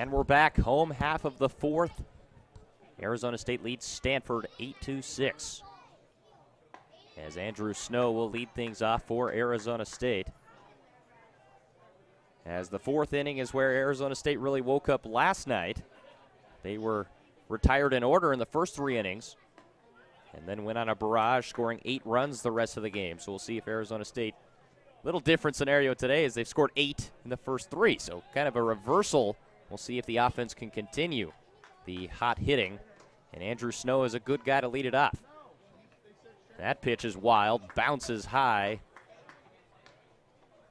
And we're back home half of the fourth. Arizona State leads Stanford 8-6. As Andrew Snow will lead things off for Arizona State. As the fourth inning is where Arizona State really woke up last night. They were retired in order in the first 3 innings and then went on a barrage, scoring 8 runs the rest of the game. So we'll see if Arizona State, little different scenario today as they've scored 8 in the first 3. So kind of a reversal. We'll see if the offense can continue the hot hitting. And Andrew Snow is a good guy to lead it off. That pitch is wild, bounces high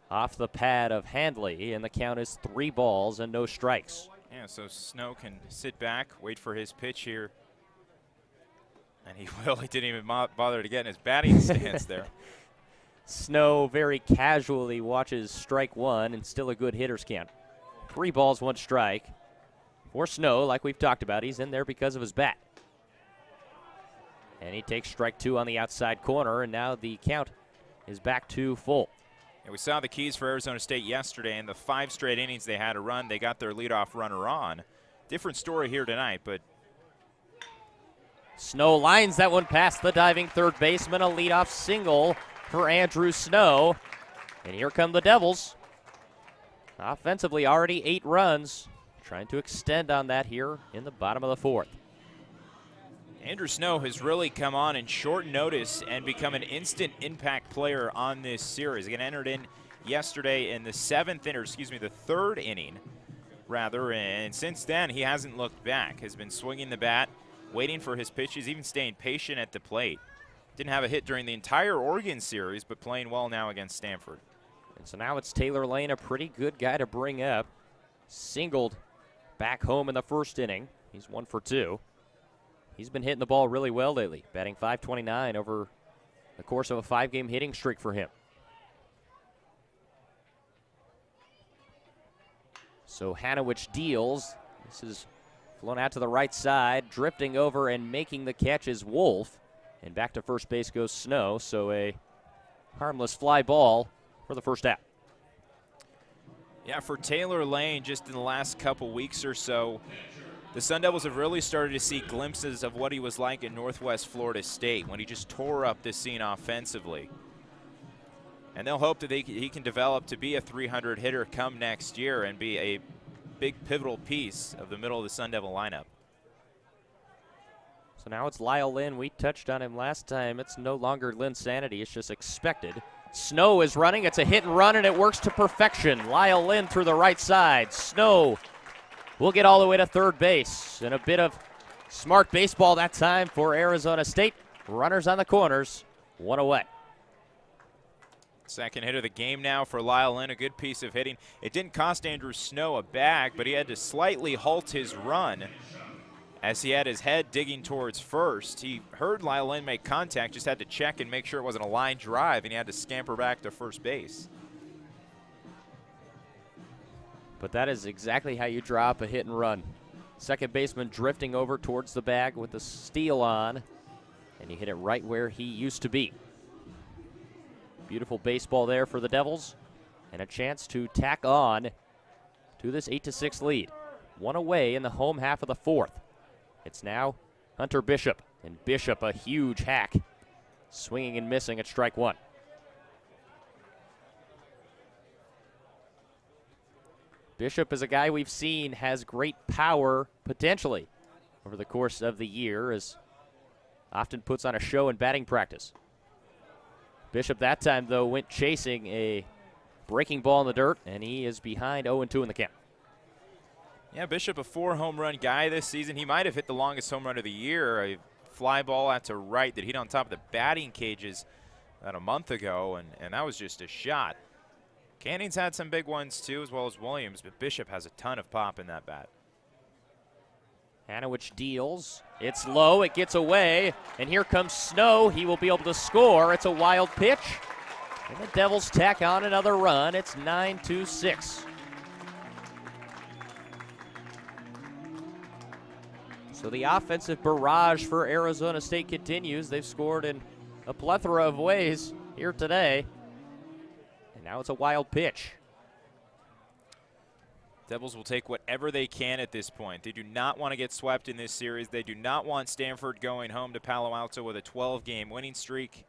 off the pad of Handley, and the count is 3 balls and no strikes. Yeah, so Snow can sit back, wait for his pitch here. And he will. He didn't even bother to get in his batting stance there. Snow very casually watches strike 1 and still a good hitter's count. 3 balls, 1 strike. For Snow, like we've talked about, he's in there because of his bat. And he takes strike 2 on the outside corner, and now the count is back to full. And we saw the keys for Arizona State yesterday. In the 5 straight innings they had a run, they got their leadoff runner on. Different story here tonight, but Snow lines that one past the diving third baseman, a leadoff single for Andrew Snow. And here come the Devils. Offensively, already 8 runs. Trying to extend on that here in the bottom of the 4th. Andrew Snow has really come on in short notice and become an instant impact player on this series. Again, entered in yesterday in the 7th inning, the 3rd inning, rather. And since then, he hasn't looked back. Has been swinging the bat, waiting for his pitches, even staying patient at the plate. Didn't have a hit during the entire Oregon series, but playing well now against Stanford. And so now it's Taylor Lane, a pretty good guy to bring up. Singled back home in the 1st inning. He's 1 for 2. He's been hitting the ball really well lately, batting .529 over the course of a 5-game hitting streak for him. So Hanowich deals. This is flown out to the right side, drifting over and making the catch is Wolf. And back to first base goes Snow, so a harmless fly ball for the first out. Yeah, for Taylor Lane, just in the last couple weeks or so, the Sun Devils have really started to see glimpses of what he was like in Northwest Florida State when he just tore up the scene offensively. And they'll hope that he can develop to be a 300 hitter come next year and be a big pivotal piece of the middle of the Sun Devil lineup. So now it's Lyle Lynn. We touched on him last time. It's no longer Linsanity. It's just expected. Snow is running. It's a hit and run, and it works to perfection. Lyle Lynn through the right side. Snow will get all the way to third base. And a bit of smart baseball that time for Arizona State. Runners on the corners, 1 away. Second hit of the game now for Lyle Lynn, a good piece of hitting. It didn't cost Andrew Snow a bag, but he had to slightly halt his run as he had his head digging towards first. He heard Lyle Lynn make contact, just had to check and make sure it wasn't a line drive, and he had to scamper back to first base. But that is exactly how you drop a hit and run. Second baseman drifting over towards the bag with the steal on, and you hit it right where he used to be. Beautiful baseball there for the Devils, and a chance to tack on to this 8-6 lead. 1 away in the home half of the 4th. It's now Hunter Bishop, and Bishop a huge hack, swinging and missing at strike 1. Bishop is a guy we've seen has great power potentially over the course of the year, as often puts on a show in batting practice. Bishop that time, though, went chasing a breaking ball in the dirt, and he is behind 0-2 in the count. Yeah, Bishop, a 4-home-run guy this season. He might have hit the longest home run of the year, a fly ball out to right that hit on top of the batting cages about a month ago, and that was just a shot. Canning's had some big ones, too, as well as Williams, but Bishop has a ton of pop in that bat. Hanowich deals. It's low. It gets away. And here comes Snow. He will be able to score. It's a wild pitch. And the Devils tack on another run. It's 9-6. So the offensive barrage for Arizona State continues. They've scored in a plethora of ways here today. And now it's a wild pitch. Devils will take whatever they can at this point. They do not want to get swept in this series. They do not want Stanford going home to Palo Alto with a 12-game winning streak.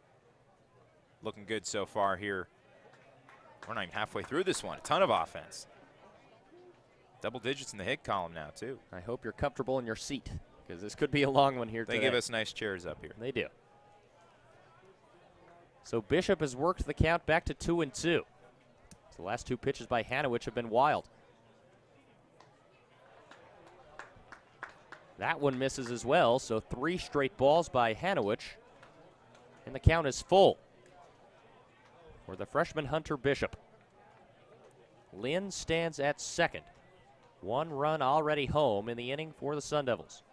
Looking good so far here. We're not even halfway through this one. A ton of offense. Double digits in the hit column now, too. I hope you're comfortable in your seat, because this could be a long one here today. They give us nice chairs up here. They do. So Bishop has worked the count back to 2-2. The last two pitches by Hanowich have been wild. That one misses as well, so 3 straight balls by Hanowich, and the count is full for the freshman Hunter Bishop. Lynn stands at second. 1 run already home in the inning for the Sun Devils.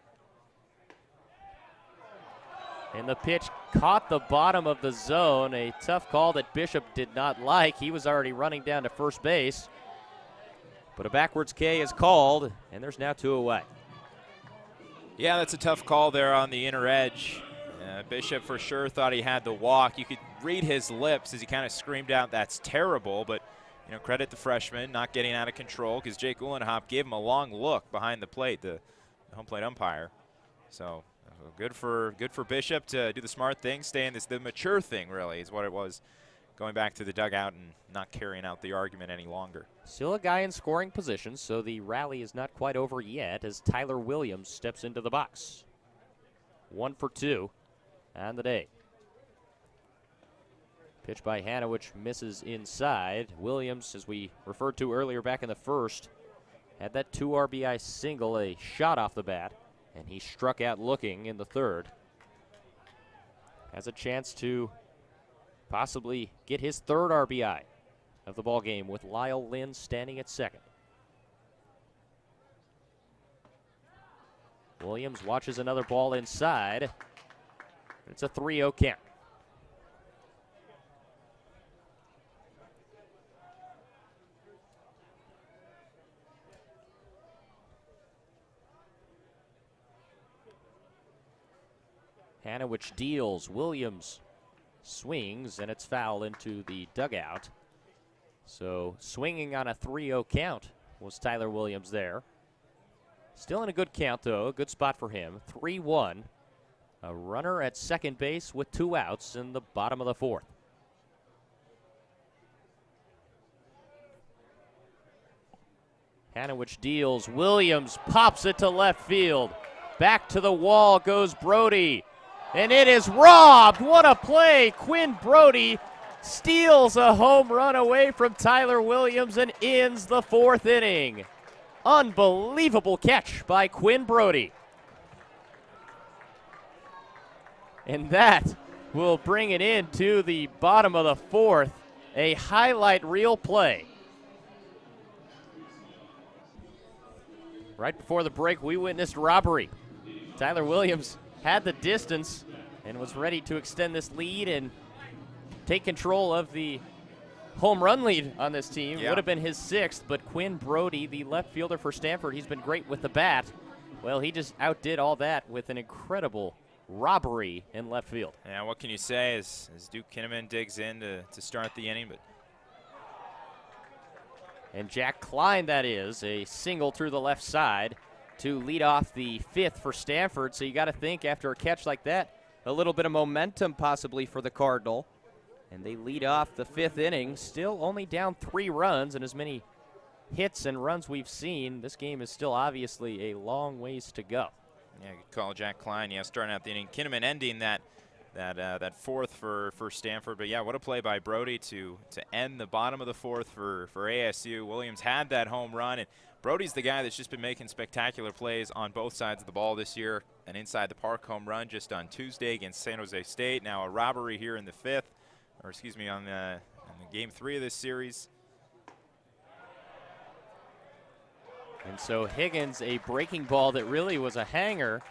And the pitch caught the bottom of the zone, a tough call that Bishop did not like. He was already running down to first base, but a backwards K is called, and there's now 2 away. Yeah, that's a tough call there on the inner edge. Bishop for sure thought he had the walk. You could read his lips as he kind of screamed out, "That's terrible," but you know, credit the freshman not getting out of control, because Jake Uhlenhop gave him a long look behind the plate, the home plate umpire. So good for Bishop to do the smart thing, stay in the mature thing, really, is what it was, going back to the dugout and not carrying out the argument any longer. Still a guy in scoring position, so the rally is not quite over yet as Tyler Williams steps into the box. 1 for 2 on the day. Pitch by Hanowich misses inside. Williams, as we referred to earlier back in the first, had that 2 RBI single, a shot off the bat, and he struck out looking in the third. Has a chance to possibly get his 3rd RBI of the ball game with Lyle Lynn standing at second. Williams watches another ball inside. It's a 3-0 count. Hanowich deals. Williams swings, and it's foul into the dugout. So swinging on a 3-0 count was Tyler Williams there. Still in a good count, though. A good spot for him. 3-1. A runner at second base with 2 outs in the bottom of the 4th. Hanowich deals. Williams pops it to left field. Back to the wall goes Brody. And it is robbed. What a play. Quinn Brody steals a home run away from Tyler Williams and ends the 4th inning. Unbelievable catch by Quinn Brody. And that will bring it into the bottom of the 4th. A highlight reel play. Right before the break, we witnessed robbery. Tyler Williams had the distance and was ready to extend this lead and take control of the home run lead on this team. Yeah. Would have been his 6th, but Quinn Brody, the left fielder for Stanford, he's been great with the bat. Well, he just outdid all that with an incredible robbery in left field. Yeah, what can you say as Duke Kinnaman digs in to start the inning? And Jack Klein, that is, a single through the left side to lead off the 5th for Stanford. So you got to think, after a catch like that, a little bit of momentum possibly for the Cardinal. And they lead off the 5th inning, still only down 3 runs, and as many hits and runs we've seen, this game is still obviously a long ways to go. Yeah, good call, Jack Klein. Yeah, starting out the inning. Kinnaman ending that 4th for Stanford. But yeah, what a play by Brody to end the bottom of the 4th for ASU. Williams had that home run, and Brody's the guy that's just been making spectacular plays on both sides of the ball this year. An inside the park home run just on Tuesday against San Jose State. Now a robbery here in the 5th, or excuse me, on the game 3 of this series. And so Higgins, a breaking ball that really was a hanger.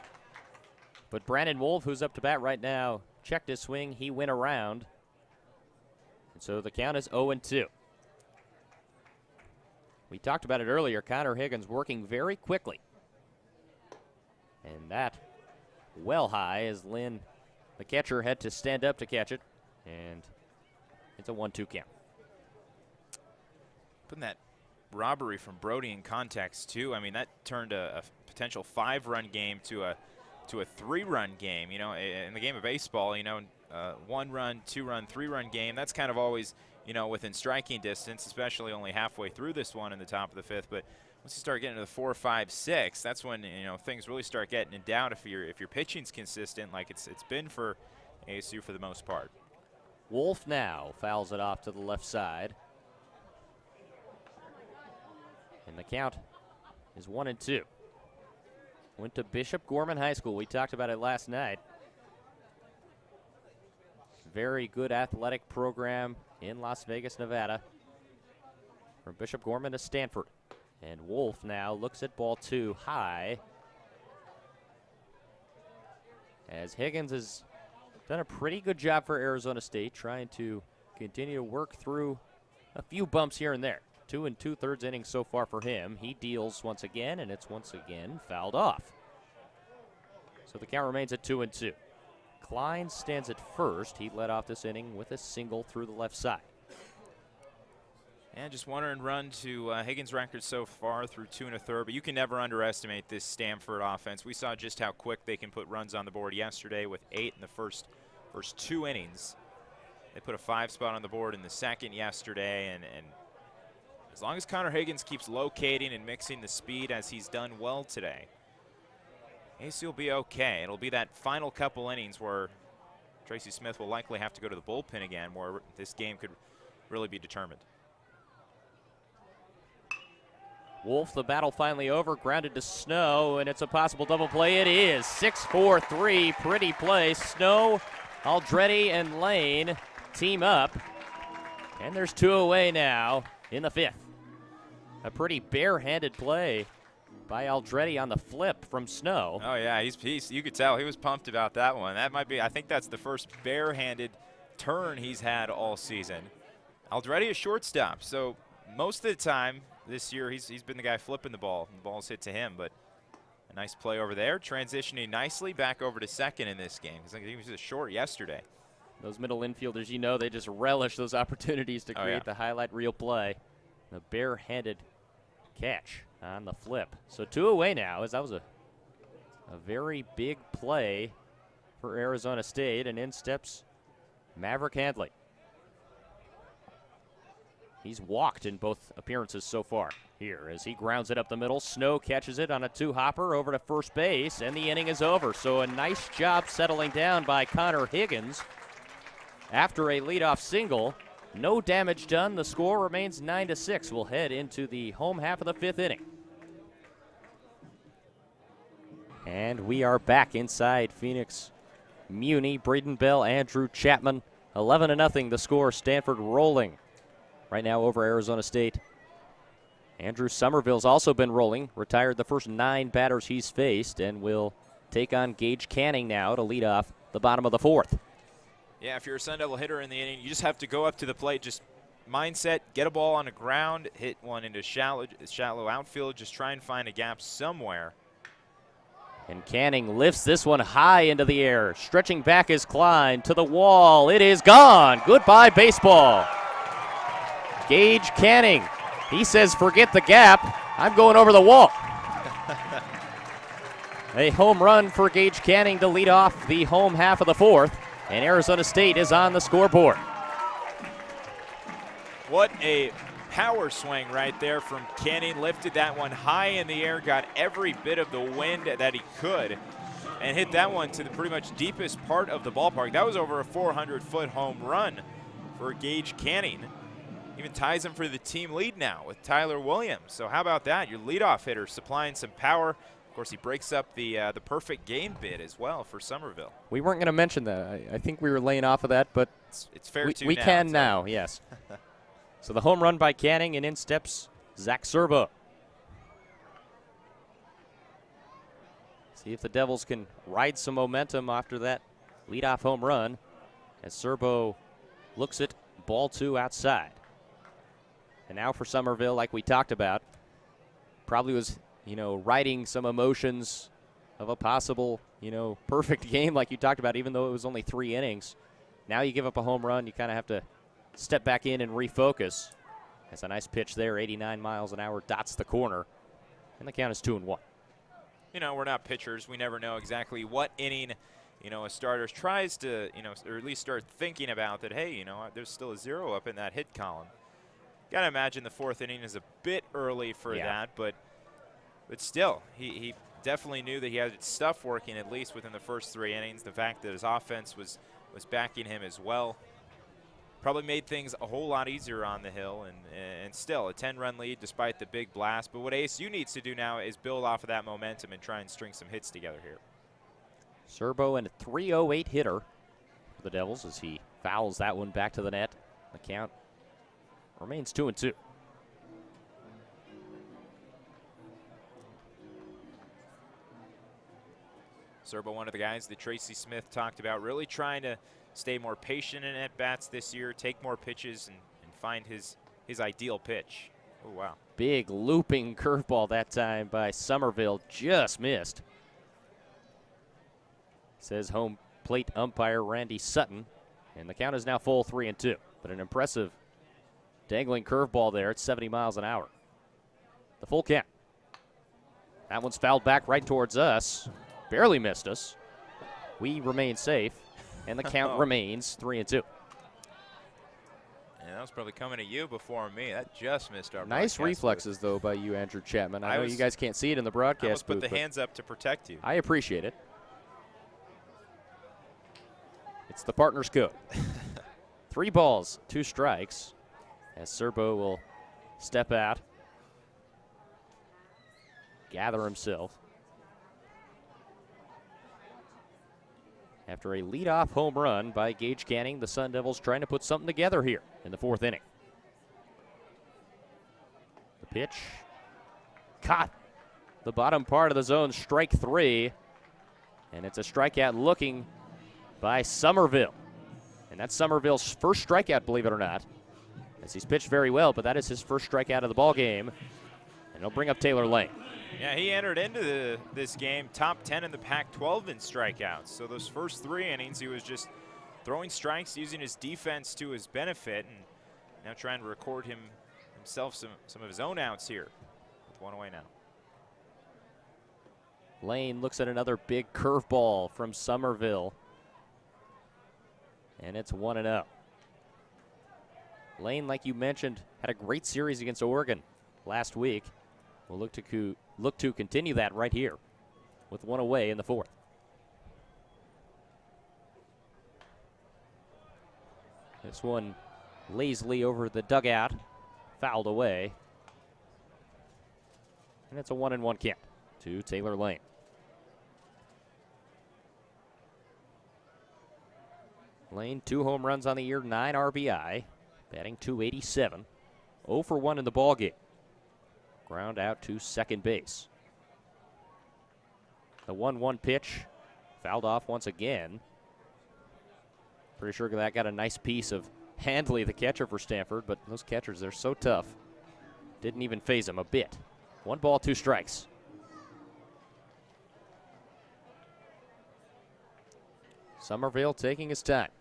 But Brandon Wolf, who's up to bat right now, checked his swing. He went around. And so the count is 0-2. We talked about it earlier. Connor Higgins working very quickly. And that well high as Lynn, the catcher, had to stand up to catch it. And it's a 1-2 count. Putting that robbery from Brody in context too. I mean, that turned a potential 5-run game to a 3-run game. You know, in the game of baseball, you know, 1-run, 2-run, 3-run game. That's kind of always, you know, within striking distance, especially only halfway through this one in the top of the 5th. But once you start getting to the 4, 5, 6, that's when, you know, things really start getting in doubt if your pitching's consistent, like it's been for ASU for the most part. Wolf now fouls it off to the left side. And the count is 1-2. Went to Bishop Gorman High School. We talked about it last night. Very good athletic program in Las Vegas, Nevada. From Bishop Gorman to Stanford. And Wolf now looks at ball 2 high. As Higgins has done a pretty good job for Arizona State, trying to continue to work through a few bumps here and there. 2 2/3 innings so far for him. He deals once again, and it's once again fouled off. So the count remains at 2-2. Klein stands at first. He led off this inning with a single through the left side. And just 1 earned run to Higgins' record so far through 2 1/3, but you can never underestimate this Stanford offense. We saw just how quick they can put runs on the board yesterday with 8 in the first 2 innings. They put a 5 spot on the board in the second yesterday, and as long as Connor Higgins keeps locating and mixing the speed as he's done well today, ASU will be okay. It'll be that final couple innings where Tracy Smith will likely have to go to the bullpen again, where this game could really be determined. Wolf, the battle finally over, grounded to Snow, and it's a possible double play. It is 6-4-3, pretty play. Snow, Aldretti, and Lane team up, and there's 2 away now in the 5th. A pretty barehanded play by Aldretti on the flip from Snow. Oh yeah, you could tell he was pumped about that one. That might be, I think that's the first barehanded turn he's had all season. Aldretti a shortstop, so most of the time this year he's been the guy flipping the ball. The ball's hit to him, but a nice play over there, transitioning nicely back over to second in this game. He was just short yesterday. Those middle infielders, you know, they just relish those opportunities to create the highlight reel play. The barehanded catch on the flip. So 2 away now, as that was a very big play for Arizona State, and in steps Maverick Handley. He's walked in both appearances so far here as he grounds it up the middle. Snow catches it on a 2-hopper over to first base, and the inning is over. So a nice job settling down by Connor Higgins after a leadoff single. No damage done. The score remains 9-6. We'll head into the home half of the 5th inning. And we are back inside Phoenix Muni. Braiden Bell, Andrew Chapman, 11-0 the score. Stanford rolling right now over Arizona State. Andrew Somerville's also been rolling, retired the first 9 batters he's faced, and will take on Gage Canning now to lead off the bottom of the 4th. Yeah, if you're a Sun Devil hitter in the inning, you just have to go up to the plate, just mindset, get a ball on the ground, hit one into shallow outfield, just try and find a gap somewhere. And Canning lifts this one high into the air. Stretching back is Klein to the wall. It is gone. Goodbye, baseball. Gage Canning. He says, forget the gap. I'm going over the wall. A home run for Gage Canning to lead off the home half of the 4th. And Arizona State is on the scoreboard. What a power swing right there from Canning. Lifted that one high in the air, got every bit of the wind that he could, and hit that one to the pretty much deepest part of the ballpark. That was over a 400-foot home run for Gage Canning. Even ties him for the team lead now with Tyler Williams. So how about that? Your leadoff hitter supplying some power. Of course, he breaks up the perfect game bid as well for Somerville. We weren't going to mention that. I think we were laying off of that, but it's fair to we now. can now, yes. So the home run by Canning, and in steps Zach Serbo. See if the Devils can ride some momentum after that leadoff home run, as Serbo looks at ball 2 outside. And now for Somerville, like we talked about, probably was, riding some emotions of a possible, perfect game like you talked about, even though it was only 3 innings. Now you give up a home run, you kind of have to step back in and refocus. That's a nice pitch there, 89 miles an hour, dots the corner, and the count is 2-1. You know, we're not pitchers. We never know exactly what inning, you know, a starter tries to, you know, or at least start thinking about that, hey, you know, there's still a 0 up in that hit column. Got to imagine the 4th inning is a bit early for that, but still, he definitely knew that he had stuff working at least within the first 3 innings. The fact that his offense was backing him as well probably made things a whole lot easier on the hill, and still a 10-run lead despite the big blast. But what ASU needs to do now is build off of that momentum and try and string some hits together here. Serbo and a 308 hitter for the Devils as he fouls that one back to the net. The count remains 2-2. Serbo, one of the guys that Tracy Smith talked about, really trying to stay more patient in at-bats this year, take more pitches, and find his ideal pitch. Oh, wow. Big looping curveball that time by Somerville, just missed. Says home plate umpire Randy Sutton, and the count is now full 3-2. But an impressive dangling curveball there at 70 miles an hour. The full count. That one's fouled back right towards us. Barely missed us. We remain safe, and the count remains 3-2. And that was probably coming at you before me. That just missed our nice broadcast reflexes, booth. though, by you, Andrew Chapman. I know you guys can't see it in the broadcast booth. I put the hands up to protect you. I appreciate it. It's the partner's code. 3 balls, 2 strikes, as Serbo will step out, gather himself. After a leadoff home run by Gage Canning, the Sun Devils trying to put something together here in the 4th inning. The pitch caught the bottom part of the zone, strike 3, and it's a strikeout looking by Somerville. And that's Somerville's first strikeout, believe it or not, as he's pitched very well, but that is his first strikeout of the ball game, and it'll bring up Taylor Lane. Yeah, he entered into this game top 10 in the Pac-12 in strikeouts. So those first 3 innings, he was just throwing strikes, using his defense to his benefit, and now trying to record himself some of his own outs here. With 1 away now. Lane looks at another big curveball from Somerville, and it's 1-0. Lane, like you mentioned, had a great series against Oregon last week. We'll look to continue that right here with 1 away in the 4th. This one lazily over the dugout, fouled away. And it's a 1-1 count to Taylor Lane. Lane, 2 home runs on the year, 9 RBI, batting .287, 0 for 1 in the ballgame. Ground out to second base. The 1-1 pitch fouled off once again. Pretty sure that got a nice piece of Handley, the catcher for Stanford, but those catchers, they're so tough. Didn't even phase him a bit. 1 ball, 2 strikes. Somerville taking his time.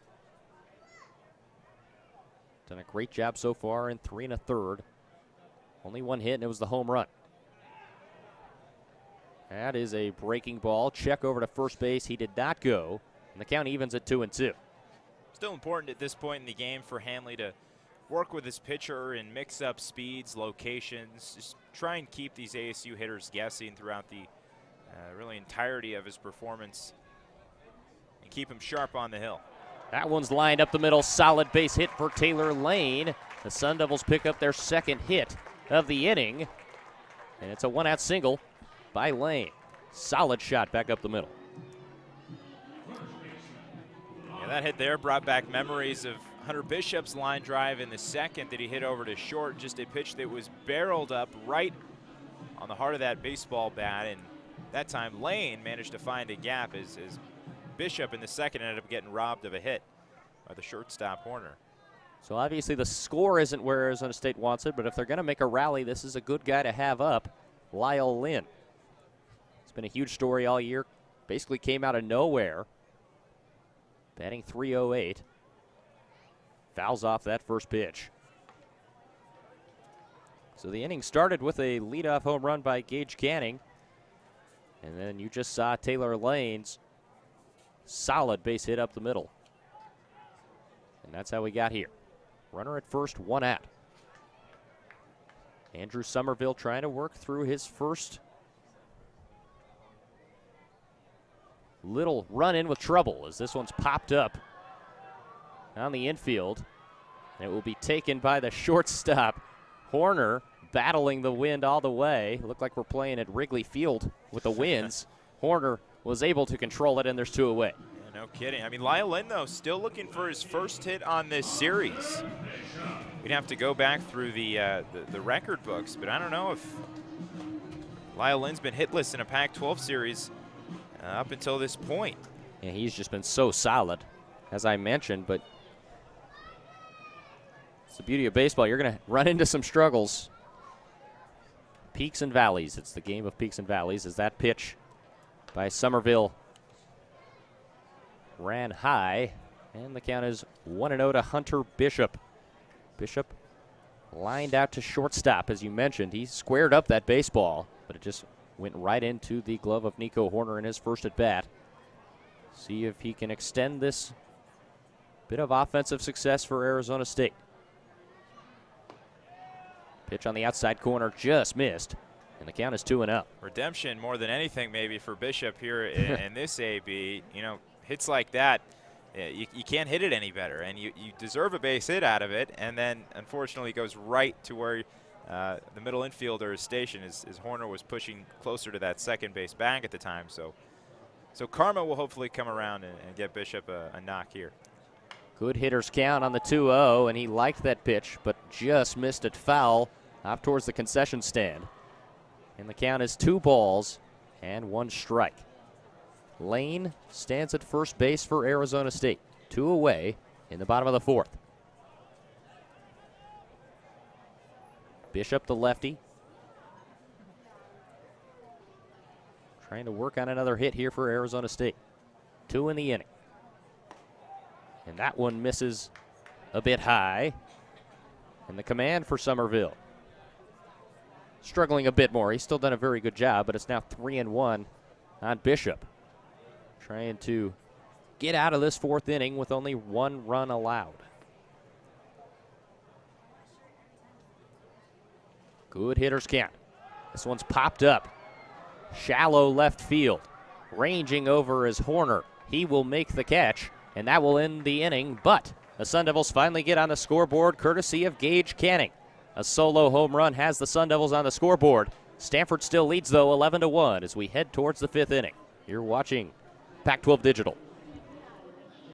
Done a great job so far in 3 1/3. Only 1 hit, and it was the home run. That is a breaking ball. Check over to first base. He did not go, and the count evens at 2-2. Still important at this point in the game for Handley to work with his pitcher and mix up speeds, locations, just try and keep these ASU hitters guessing throughout the really entirety of his performance and keep him sharp on the hill. That one's lined up the middle. Solid base hit for Taylor Lane. The Sun Devils pick up their 2nd hit of the inning, and it's a 1-out single by Lane. Solid shot back up the middle. Yeah, that hit there brought back memories of Hunter Bishop's line drive in the 2nd that he hit over to short. Just a pitch that was barreled up right on the heart of that baseball bat, and that time Lane managed to find a gap as Bishop in the 2nd ended up getting robbed of a hit by the shortstop Horner. So obviously the score isn't where Arizona State wants it, but if they're going to make a rally, this is a good guy to have up, Lyle Lynn. It's been a huge story all year. Basically came out of nowhere. Batting .308. Fouls off that first pitch. So the inning started with a leadoff home run by Gage Canning. And then you just saw Taylor Lane's solid base hit up the middle. And that's how we got here. Runner at first, one out. Andrew Somerville trying to work through his first little run in with trouble as this one's popped up on the infield. And it will be taken by the shortstop. Horner battling the wind all the way. Looked like we're playing at Wrigley Field with the winds. Horner was able to control it, and there's two away. Yeah, no kidding. I mean, Lyle Lynn, though, still looking for his first hit on this series. We'd have to go back through the record books, but I don't know if Lyle Lynn's been hitless in a Pac-12 series up until this point. Yeah, he's just been so solid, as I mentioned, but it's the beauty of baseball. You're going to run into some struggles. Peaks and valleys. It's the game of peaks and valleys as that pitch by Somerville ran high, and the count is 1-0 to Hunter Bishop. Bishop lined out to shortstop, as you mentioned. He squared up that baseball, but it just went right into the glove of Nico Horner in his first at bat. See if he can extend this bit of offensive success for Arizona State. Pitch on the outside corner just missed, and the count is 2-0. Redemption more than anything maybe for Bishop here in this AB. You know, hits like that, you can't hit it any better, and you deserve a base hit out of it, and then unfortunately goes right to where the middle infielder is stationed as Horner was pushing closer to that second base bag at the time. So karma will hopefully come around and get Bishop a knock here. Good hitter's count on the 2-0, and he liked that pitch, but just missed it foul off towards the concession stand. And the count is 2 balls and 1 strike. Lane stands at first base for Arizona State. 2 away in the bottom of the 4th. Bishop, the lefty, trying to work on another hit here for Arizona State. 2 in the inning. And that one misses a bit high. And the command for Somerville. Struggling a bit more. He's still done a very good job, but it's now 3-1 on Bishop. Trying to get out of this 4th inning with only 1 run allowed. Good hitter's count. This one's popped up. Shallow left field. Ranging over is Horner. He will make the catch, and that will end the inning, but the Sun Devils finally get on the scoreboard courtesy of Gage Canning. A solo home run has the Sun Devils on the scoreboard. Stanford still leads, though, 11-1 as we head towards the 5th inning. You're watching Pac-12 Digital.